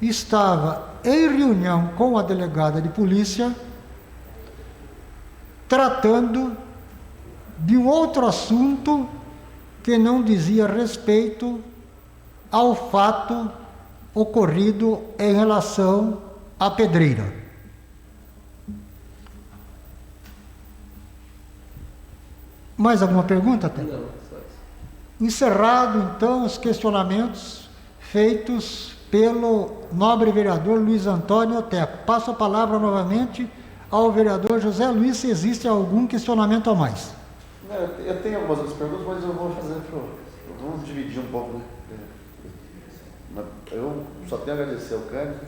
S1: estava em reunião com a delegada de polícia, tratando de um outro assunto que não dizia respeito ao fato ocorrido em relação à pedreira. Mais alguma pergunta, Tete?
S2: Não, só isso.
S1: Encerrado, então, os questionamentos feitos pelo nobre vereador Luiz Antônio Teco. Passo a palavra novamente ao vereador José Luiz, se existe algum questionamento a mais.
S4: Não, eu tenho algumas outras perguntas, mas eu vou fazer vamos dividir um pouco, né? Eu só tenho a agradecer ao Cândido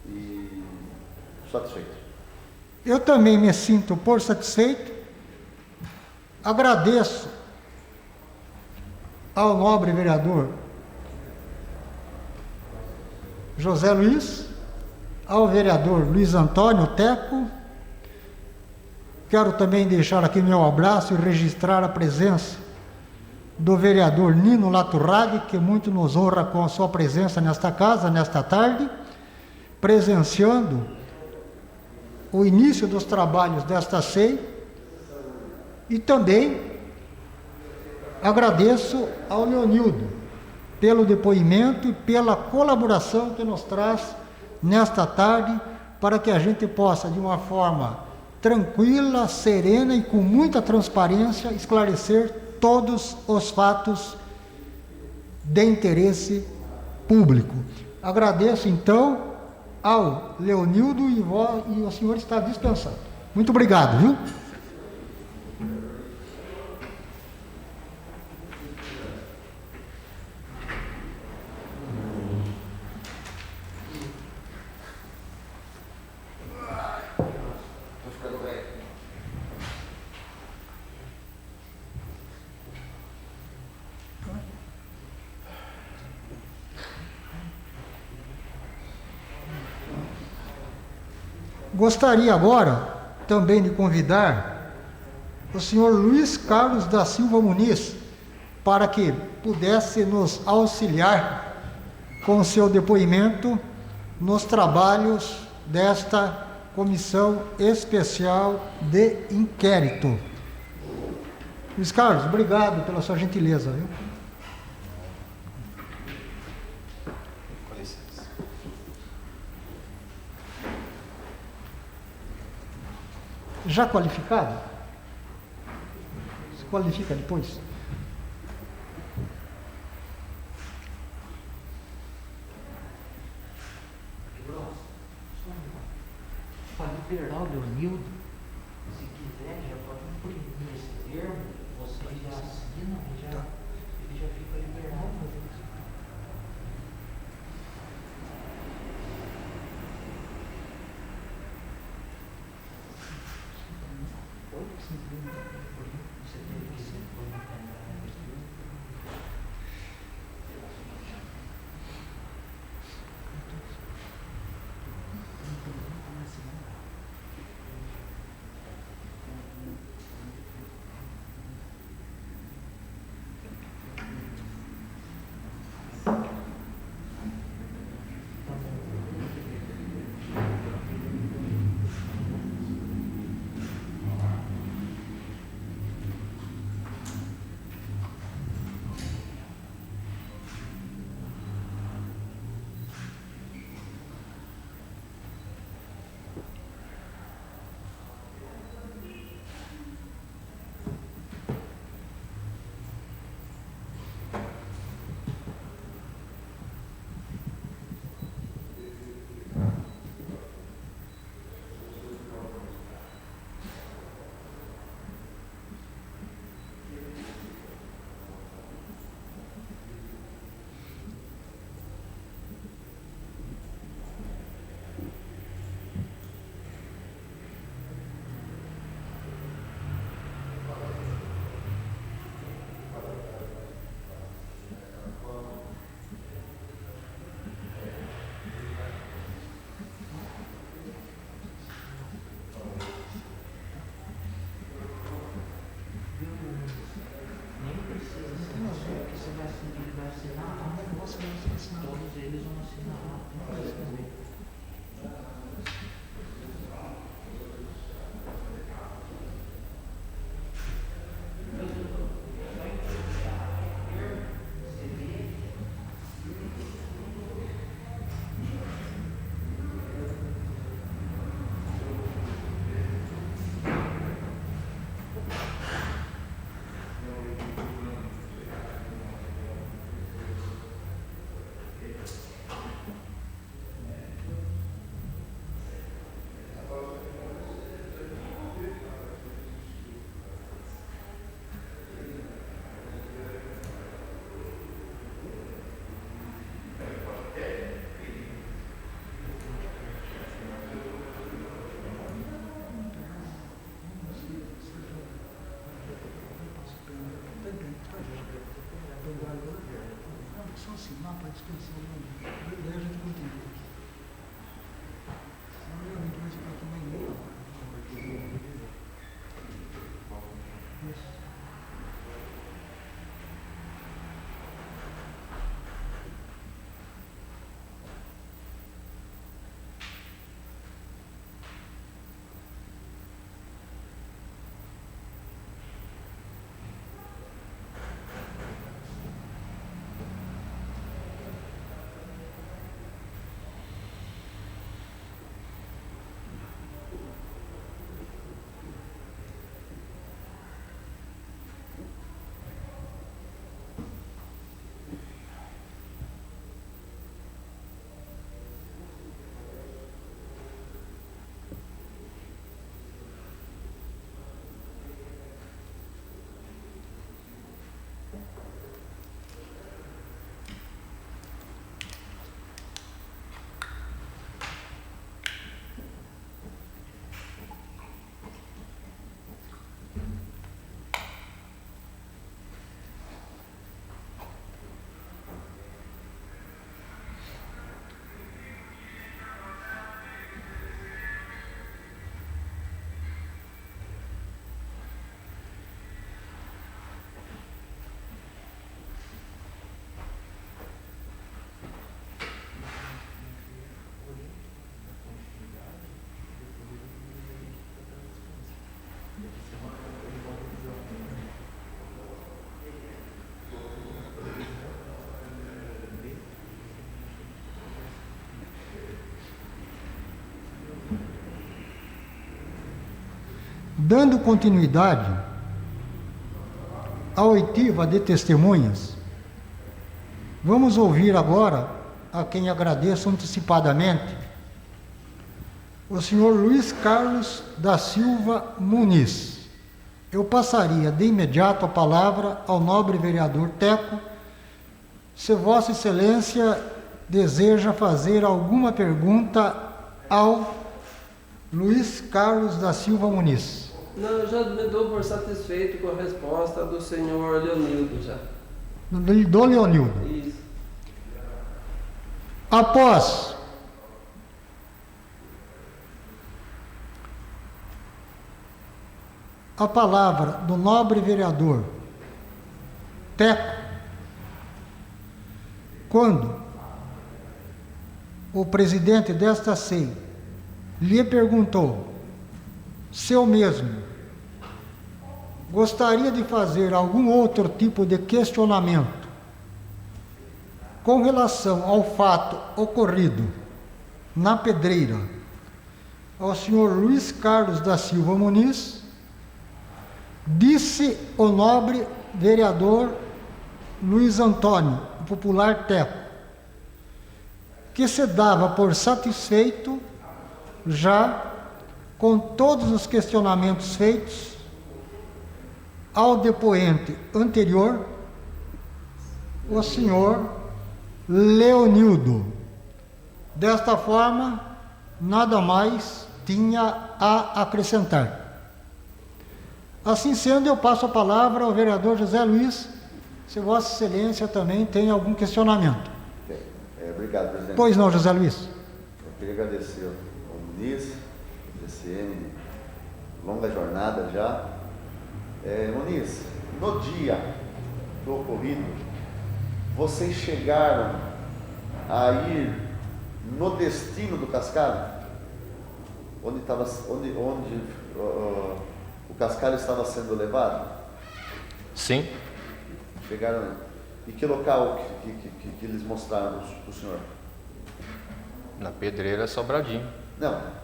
S4: e satisfeito.
S1: Eu também me sinto por satisfeito. Agradeço ao nobre vereador José Luiz, ao vereador Luiz Antônio Teco. Quero também deixar aqui meu abraço e registrar a presença do vereador Nino Laturraghi, que muito nos honra com a sua presença nesta casa, nesta tarde, presenciando o início dos trabalhos desta CEI. E também agradeço ao Leonildo pelo depoimento e pela colaboração que nos traz nesta tarde, para que a gente possa, de uma forma tranquila, serena e com muita transparência, esclarecer todos os fatos de interesse público. Agradeço, então, ao Leonildo e o senhor está dispensado. Muito obrigado, viu? Gostaria agora também de convidar o senhor Luiz Carlos da Silva Muniz para que pudesse nos auxiliar com o seu depoimento nos trabalhos desta Comissão Especial de Inquérito. Luiz Carlos, obrigado pela sua gentileza, viu? Já qualificado? Se qualifica depois?
S5: Para liberar o Leonildo, se quiser, já pode imprimir esse termo, você já assina, ele já fica liberado.
S1: só assinar para dispensar o nome. Daí a gente continua. Senão eu não vou ficar também não. Isso. Dando continuidade à oitiva de testemunhas, vamos ouvir agora, a quem agradeço antecipadamente, o senhor Luiz Carlos da Silva Muniz. Eu passaria de imediato a palavra ao nobre vereador Teco, se Vossa Excelência deseja fazer alguma pergunta ao Luiz Carlos da Silva Muniz.
S2: Não, eu já me dou por satisfeito com a resposta do senhor Leonildo já.
S1: Do Leonildo.
S2: Isso.
S1: Após a palavra do nobre vereador Teco, quando o presidente desta SEI lhe perguntou se eu mesmo gostaria de fazer algum outro tipo de questionamento com relação ao fato ocorrido na Pedreira ao senhor Luiz Carlos da Silva Muniz, disse o nobre vereador Luiz Antônio, o popular Teco, que se dava por satisfeito já com todos os questionamentos feitos ao depoente anterior, o senhor Leonildo. Desta forma, nada mais tinha a acrescentar. Assim sendo, eu passo a palavra ao vereador José Luiz, se Vossa Excelência também tem algum questionamento.
S4: Obrigado, presidente.
S1: Pois não, José Luiz.
S4: Eu queria agradecer ao Muniz, ao DCM, longa jornada já. Muniz, no dia do ocorrido, vocês chegaram a ir no destino do cascalho? Onde o cascalho estava sendo levado?
S6: Sim.
S4: Chegaram. E que local que eles mostraram para o senhor?
S6: Na Pedreira Sobradinho.
S4: Não.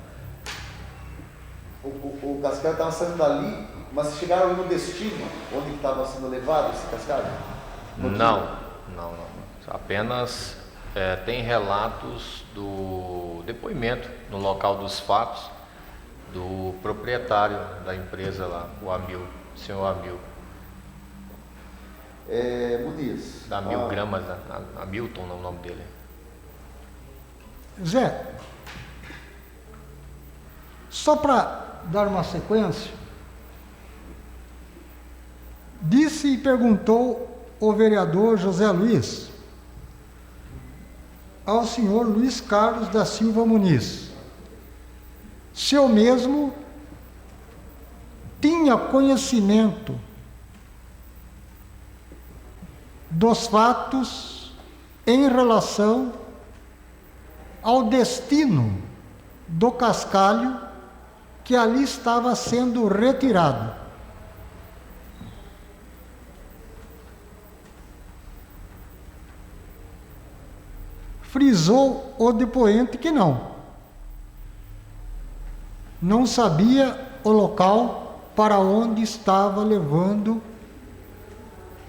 S4: O cascalho estava saindo dali, mas chegaram no destino onde estava sendo levado esse cascalho?
S6: Não. Apenas tem relatos do depoimento no local dos fatos do proprietário da empresa lá, o senhor Amil.
S4: Muniz.
S6: Da Mil Gramas, Hamilton é o nome dele.
S1: Zé, só para dar uma sequência, disse e perguntou o vereador José Luiz ao senhor Luiz Carlos da Silva Muniz, se o mesmo tinha conhecimento dos fatos em relação ao destino do cascalho que ali estava sendo retirado. Frisou o depoente que não sabia o local para onde estava levando,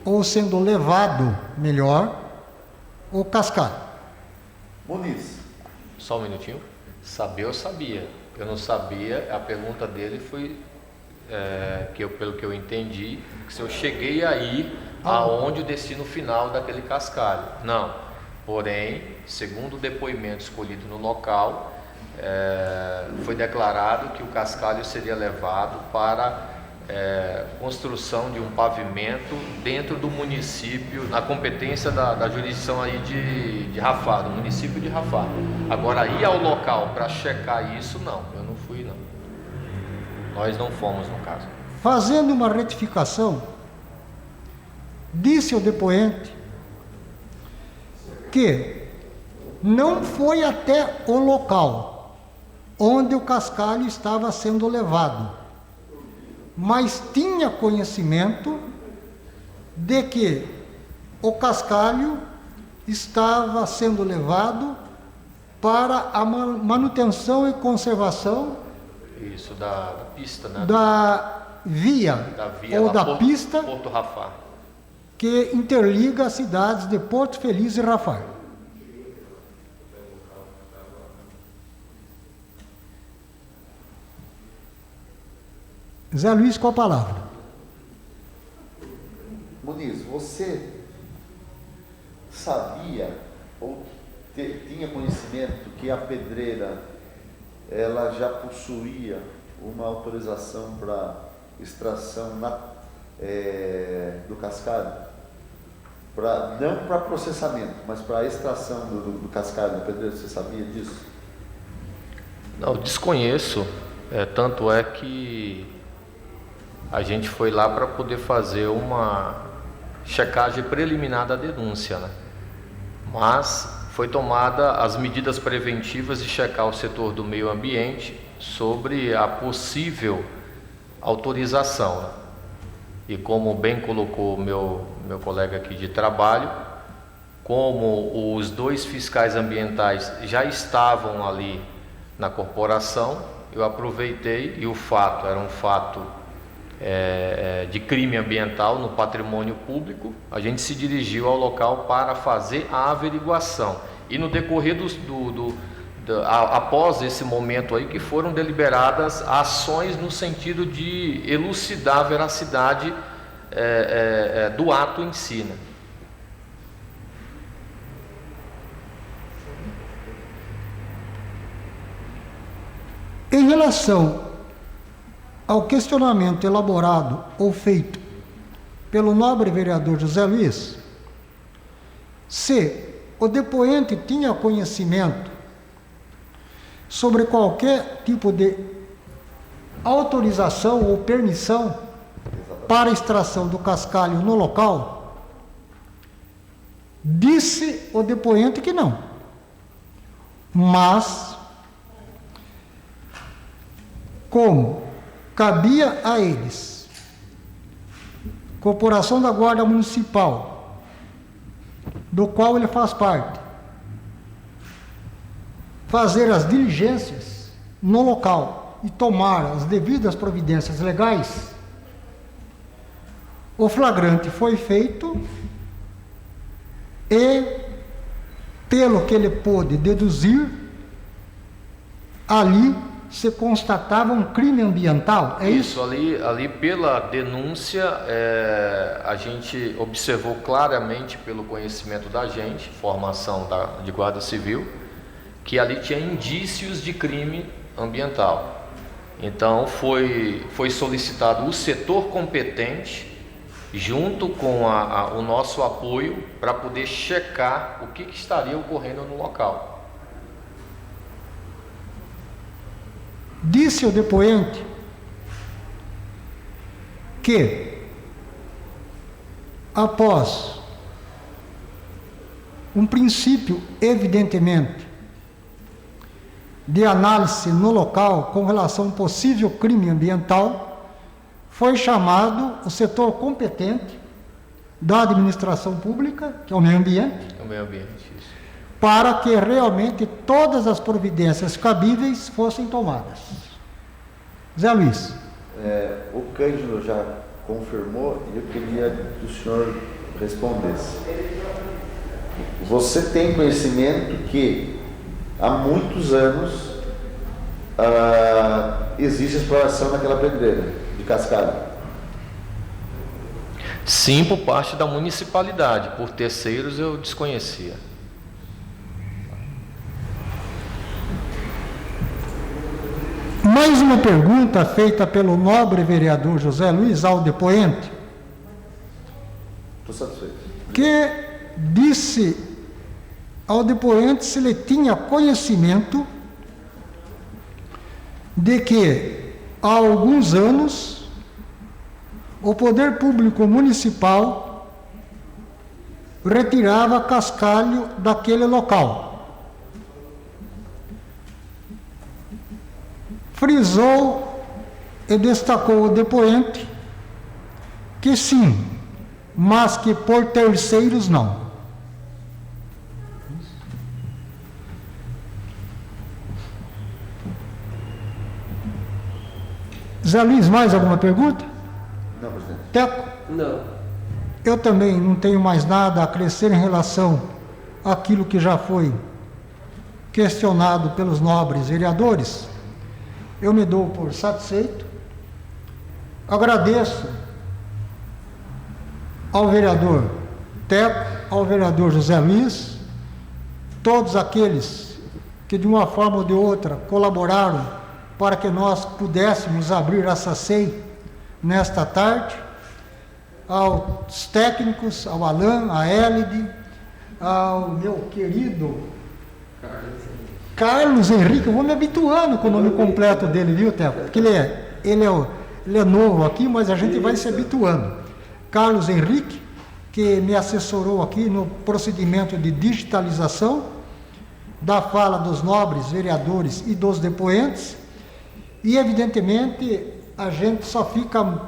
S1: ou sendo levado, melhor, o cascalho.
S4: Muniz.
S6: Só um minutinho. Saber eu sabia. Eu não sabia, a pergunta dele foi, pelo que eu entendi, que se eu cheguei aí aonde o destino final daquele cascalho. Não. Porém, segundo o depoimento escolhido no local, foi declarado que o cascalho seria levado para construção de um pavimento dentro do município, na competência da jurisdição aí de Rafar, do município de Rafar. Agora, ir ao local para checar isso, não, eu não fui, não. Nós não fomos, no caso.
S1: Fazendo uma retificação, disse o depoente que não foi até o local onde o cascalho estava sendo levado, mas tinha conhecimento de que o cascalho estava sendo levado para a manutenção e conservação
S6: Isso, da pista, né?
S1: da via ou da pista
S6: Porto Rafar,
S1: que interliga as cidades de Porto Feliz e Rafar. Zé Luiz, com a palavra.
S4: Muniz, você sabia ou tinha conhecimento que a pedreira ela já possuía uma autorização para extração do cascalho? Não para processamento, mas para extração do cascalho da pedreira, você sabia disso?
S6: Não, desconheço, tanto é que a gente foi lá para poder fazer uma checagem preliminar da denúncia, né? Mas foi tomada as medidas preventivas de checar o setor do meio ambiente sobre a possível autorização, né? E como bem colocou meu colega aqui de trabalho, como os 2 fiscais ambientais já estavam ali na corporação, eu aproveitei, e o fato era um fato de crime ambiental no patrimônio público, a gente se dirigiu ao local para fazer a averiguação. E no decorrer após esse momento aí, que foram deliberadas ações no sentido de elucidar a veracidade do ato em si, né?
S1: Em relação ao questionamento elaborado ou feito pelo nobre vereador José Luiz, se o depoente tinha conhecimento sobre qualquer tipo de autorização ou permissão para a extração do cascalho no local, disse o depoente que não. Mas, como cabia a eles, Corporação da Guarda Municipal, do qual ele faz parte, fazer as diligências no local e tomar as devidas providências legais, o flagrante foi feito e, pelo que ele pôde deduzir, ali se constatava um crime ambiental, é isso?
S6: Ali pela denúncia, a gente observou claramente, pelo conhecimento da gente, formação de Guarda Civil, que ali tinha indícios de crime ambiental. Então foi solicitado o setor competente junto com o nosso apoio para poder checar o que estaria ocorrendo no local.
S1: Disse o depoente que, após um princípio, evidentemente, de análise no local com relação a um possível crime ambiental, foi chamado o setor competente da administração pública, que é o meio ambiente,
S6: Isso.
S1: para que realmente todas as providências cabíveis fossem tomadas. Zé Luiz.
S4: O Cândido já confirmou e eu queria que o senhor respondesse. Você tem conhecimento que há muitos anos existe exploração naquela pedreira de cascalho?
S6: Sim, por parte da municipalidade, por terceiros eu desconhecia.
S1: Mais uma pergunta feita pelo nobre vereador José Luiz ao depoente,
S4: Estou satisfeito.
S1: que disse ao depoente se ele tinha conhecimento de que há alguns anos o poder público municipal retirava cascalho daquele local. Frisou e destacou o depoente que sim, mas que por terceiros não. Zé Luiz, mais alguma pergunta?
S4: Não, presidente.
S1: Teco?
S2: Não.
S1: Eu também não tenho mais nada a acrescer em relação àquilo que já foi questionado pelos nobres vereadores. Eu me dou por satisfeito. Agradeço ao vereador Teco, ao vereador José Luiz, todos aqueles que de uma forma ou de outra colaboraram para que nós pudéssemos abrir essa CEI nesta tarde, aos técnicos, ao Alain, à Elide, ao meu querido Carlos Henrique. Eu vou me habituando com o nome completo dele, viu, Teco? Porque ele é novo aqui, mas a gente vai se habituando. Carlos Henrique, que me assessorou aqui no procedimento de digitalização da fala dos nobres vereadores e dos depoentes. E, evidentemente, a gente só fica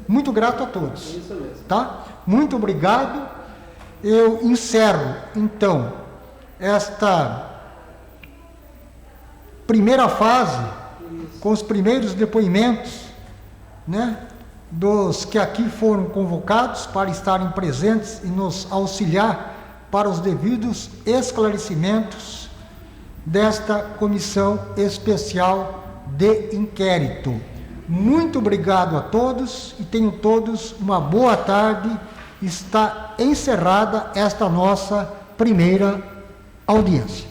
S1: muito grato a todos.
S2: Isso mesmo.
S1: Tá? Muito obrigado. Eu encerro, então, esta primeira fase, com os primeiros depoimentos, né, dos que aqui foram convocados para estarem presentes e nos auxiliar para os devidos esclarecimentos desta comissão especial de inquérito. Muito obrigado a todos e tenham todos uma boa tarde. Está encerrada esta nossa primeira audiência.